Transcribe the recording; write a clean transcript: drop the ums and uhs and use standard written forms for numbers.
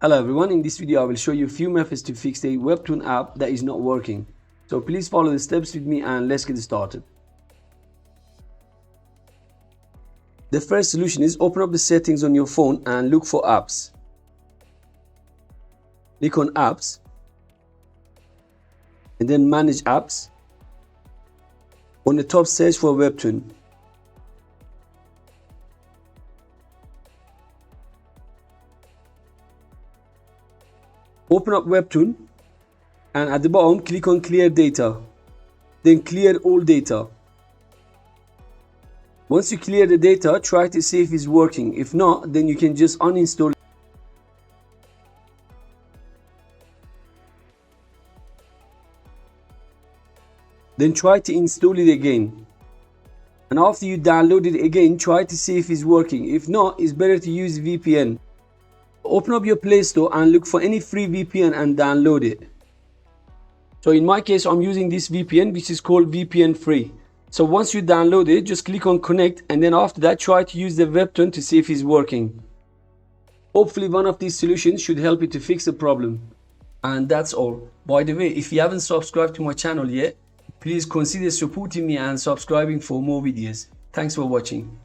Hello everyone, in this video I will show you a few methods to fix a Webtoon app that is not working. So please follow the steps with me and let's get started. The first solution is open up the settings on your phone and look for apps. Click on apps and then manage apps. On the top, search for Webtoon. Open up Webtoon and at the bottom click on clear data, then clear all data. Once you clear the data, try to see if it's working. If not, then you can just uninstall it. Then try to install it again. And after you download it again, try to see if it's working. If not, it's better to use VPN. Open up your Play Store and look for any free VPN and download it. So in my case, I'm using this VPN, which is called VPN free. So once you download it, just click on connect and then after that try to use the Webtoon to see if it's working. Hopefully one of these solutions should help you to fix the problem. And that's all. By the way, if you haven't subscribed to my channel yet, please consider supporting me and subscribing for more videos. Thanks for watching.